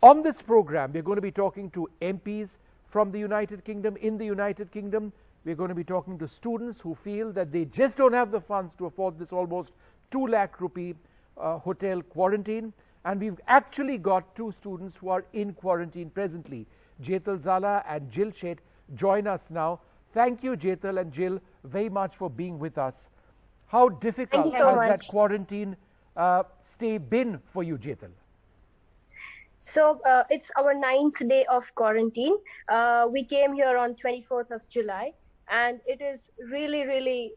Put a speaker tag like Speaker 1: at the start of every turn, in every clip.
Speaker 1: On this program, we're going to be talking to MPs from the United Kingdom, in the United Kingdom. We're going to be talking to students who feel that they just don't have the funds to afford this almost 2 lakh rupee hotel quarantine. And we've actually got 2 students who are in quarantine presently. Jetal Zala and Sheth join us now. Thank you, Jetal and Jill, very much for being with us. How difficult has that quarantine stay been for you, Jetal?
Speaker 2: So it's our 9th day of quarantine. We came here on 24th of July, and it is really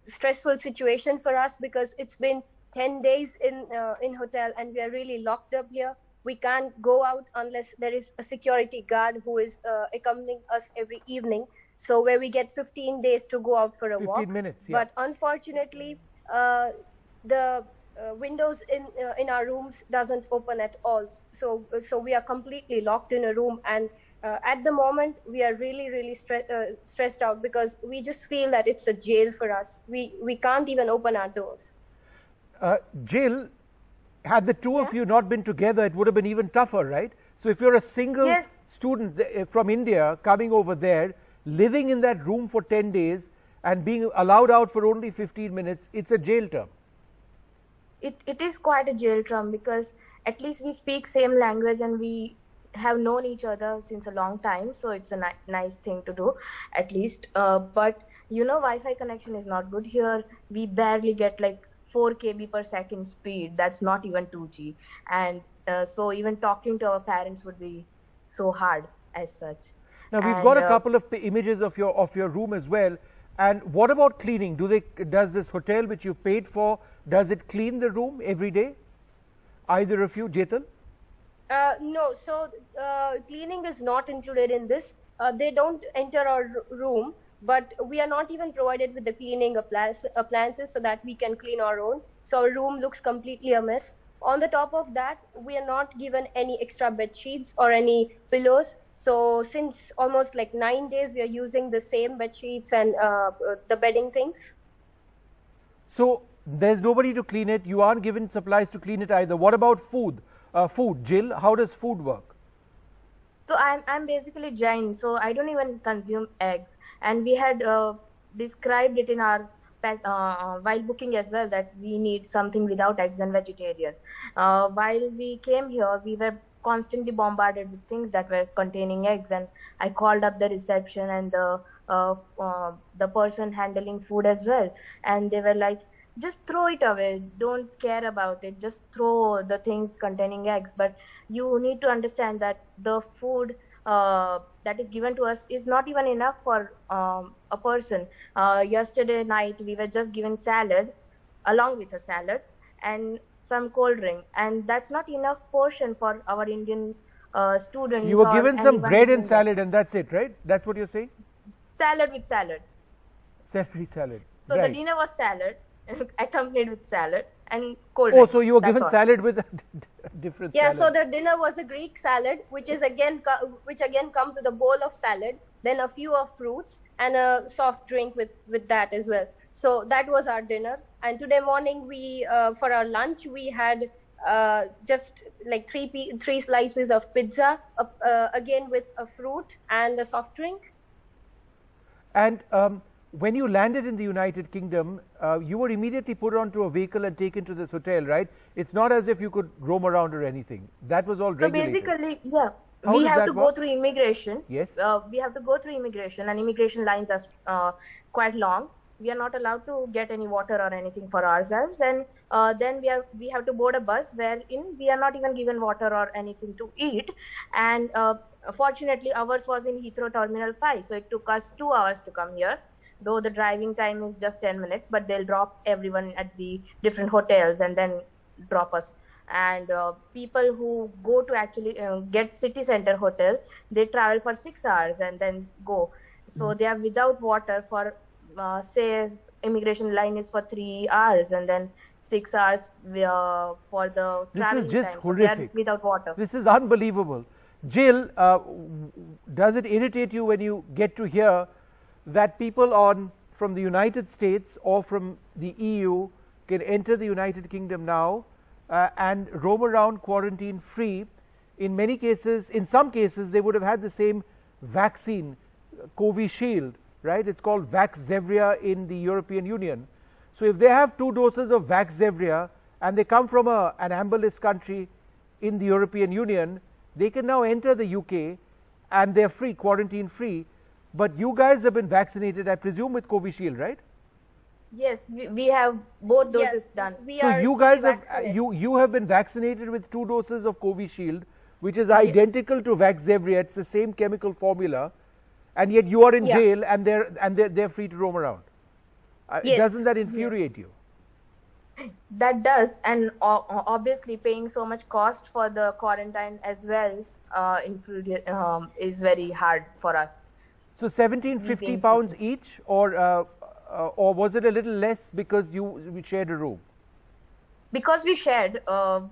Speaker 2: stressful situation for us because it's been 10 days in hotel and we are really locked up here. We can't go out unless there is a security guard who is accompanying us every evening. So where we get 15 days to go out for a walk.
Speaker 1: 15 minutes, yeah.
Speaker 2: But unfortunately, the windows in our rooms doesn't open at all. So we are completely locked in a room, and at the moment we are really stressed out because we just feel that it's a jail for us. We can't even open our doors.
Speaker 1: Jill, had the two of you not been together, it would have been even tougher, right? So if you're a single student from India coming over there, living in that room for 10 days and being allowed out for only 15 minutes, it's a jail term.
Speaker 3: It is quite a jail term because at least we speak same language and we have known each other since a long time. So it's a nice thing to do, at least. But you know, Wi-Fi connection is not good here. We barely get like 4 KB per second speed. That's not even 2G. And so even talking to our parents would be so hard as such.
Speaker 1: Now we've got a couple of images of your room as well. And what about cleaning? Does this hotel which you paid for, does it clean the room every day? Either of you, Jetal?
Speaker 2: No, so cleaning is not included in this. They don't enter our room, but we are not even provided with the cleaning appliances so that we can clean our own. So our room looks completely a mess. On the top of that, we are not given any extra bed sheets or any pillows. So since almost like 9 days, we are using the same bed sheets and the bedding things.
Speaker 1: So there's nobody to clean it. You aren't given supplies to clean it either. What about food? Jill, how does food work?
Speaker 3: So I'm basically Jain, so I don't even consume eggs. And we had described it in our while booking as well that we need something without eggs and vegetarian. While we came here, we were constantly bombarded with things that were containing eggs, and I called up the reception and the person handling food as well, and they were like, just throw it away, don't care about it, just throw the things containing eggs. But you need to understand that the food that is given to us is not even enough for a person. Yesterday night we were just given salad along with a salad and some cold drink, and that's not enough portion for our Indian students.
Speaker 1: You were given some bread and salad and that's it, right? That's what you're saying?
Speaker 3: Salad with salad.
Speaker 1: Salad.
Speaker 3: So
Speaker 1: right.
Speaker 3: The dinner was salad accompanied with salad and cold drink.
Speaker 1: Oh, so you were given salad with a different salad.
Speaker 2: So the dinner was a Greek salad, which again comes with a bowl of salad, then a few of fruits and a soft drink with that as well. So that was our dinner. And today morning we for our lunch we had just like three slices of pizza, again with a fruit and a soft drink.
Speaker 1: And when you landed in the United Kingdom, you were immediately put onto a vehicle and taken to this hotel, right? It's not as if you could roam around or anything. That was all regulated.
Speaker 3: So basically, we have to go through immigration.
Speaker 1: Yes.
Speaker 3: We have to go through immigration, and immigration lines are quite long. We are not allowed to get any water or anything for ourselves, and then we have to board a bus wherein we are not even given water or anything to eat. And fortunately, ours was in Heathrow Terminal 5, so it took us 2 hours to come here. Though the driving time is just 10 minutes, but they'll drop everyone at the different hotels and then drop us. And people who go to actually get city center hotel, they travel for 6 hours and then go. So they are without water for say immigration line is for 3 hours and then 6 hours for the traveling time.
Speaker 1: This is just horrific.
Speaker 3: So they are without water.
Speaker 1: This is unbelievable. Jill, does it irritate you when you get to hear that people from the United States or from the EU can enter the United Kingdom now and roam around quarantine free, in many cases, in some cases, they would have had the same vaccine, Covishield, right? It's called Vaxzevria in the European Union. So if they have 2 doses of Vaxzevria and they come from an amber list country in the European Union, they can now enter the UK and they're free, quarantine free. But you guys have been vaccinated, I presume, with Covishield, right?
Speaker 3: Yes, we have both doses
Speaker 2: Yes,
Speaker 3: done.
Speaker 1: So you guys have you have been vaccinated with 2 doses of Covishield, which is identical to Vaxzevria. It's the same chemical formula, and yet you are in jail and they're free to roam around. Doesn't that infuriate you?
Speaker 3: That does, and obviously paying so much cost for the quarantine as well is very hard for us.
Speaker 1: So 1750 pounds each, or was it a little less because we shared a room?
Speaker 3: Because we shared,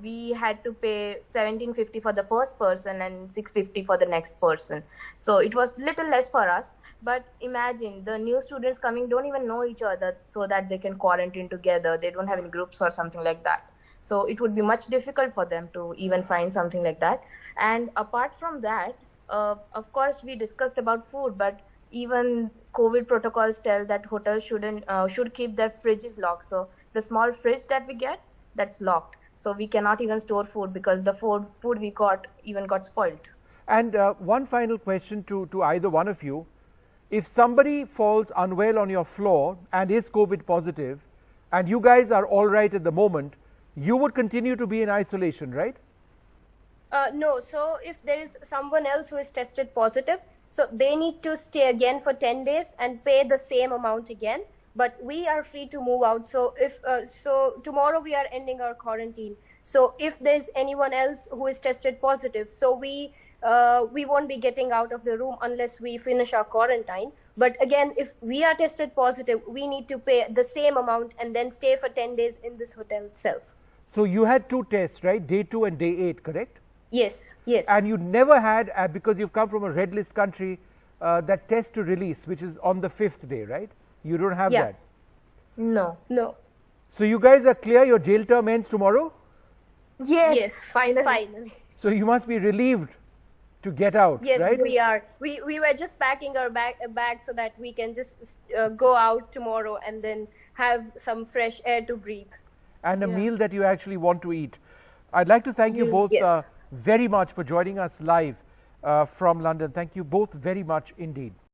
Speaker 3: we had to pay 1750 for the first person and 650 for the next person. So it was little less for us. But imagine the new students coming don't even know each other so that they can quarantine together. They don't have any groups or something like that. So it would be much difficult for them to even find something like that. And apart from that, of course, we discussed about food, but even COVID protocols tell that hotels should keep their fridges locked. So the small fridge that we get, that's locked. So we cannot even store food because the food we got spoiled.
Speaker 1: And one final question to either one of you. If somebody falls unwell on your floor and is COVID positive, and you guys are all right at the moment, you would continue to be in isolation, right?
Speaker 2: No, so if there is someone else who is tested positive, so they need to stay again for 10 days and pay the same amount again. But we are free to move out. So if so tomorrow we are ending our quarantine. So if there's anyone else who is tested positive, so we won't be getting out of the room unless we finish our quarantine. But again, if we are tested positive, we need to pay the same amount and then stay for 10 days in this hotel itself.
Speaker 1: So you had 2 tests, right? Day 2 and day 8, correct?
Speaker 2: Yes, yes.
Speaker 1: And you never had, because you've come from a red list country, that test to release, which is on the 5th day, right? You don't have that?
Speaker 3: No.
Speaker 2: No.
Speaker 1: So you guys are clear, your jail term ends tomorrow?
Speaker 3: Yes, finally.
Speaker 1: So you must be relieved to get out,
Speaker 2: yes,
Speaker 1: right?
Speaker 2: We are. We were just packing our bag so that we can just go out tomorrow and then have some fresh air to breathe.
Speaker 1: And a meal that you actually want to eat. I'd like to thank you both very much for joining us live from London. Thank you both very much indeed.